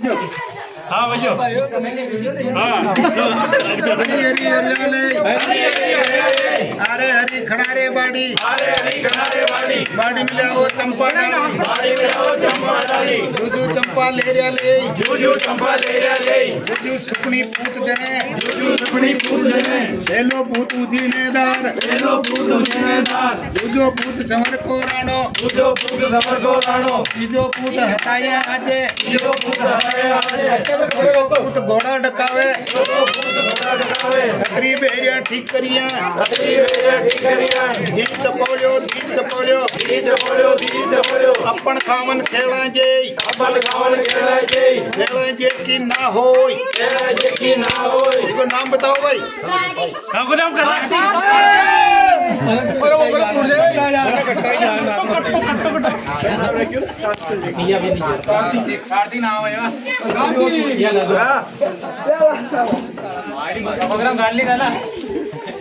हाँ बच्चों हाँ अरे हरी खड़ारे बाड़ी बाड़ी में आओ चंपा डाली जूजू चंपा ले रहा ले जूजू सुपनी पूत जने हेलो पूत उजीनेदार जूजो पूत समर को राणो तीजो पूत हटाया आजे पूत घोड़ा डकावे खतरी बेरिया ठीक करिया धी चपोलियो अपन खावन खेला जे की ना होय इनको नाम बताओ भाई हमको नाम कार्तिक नाम है प्रोग्राम काढली का ना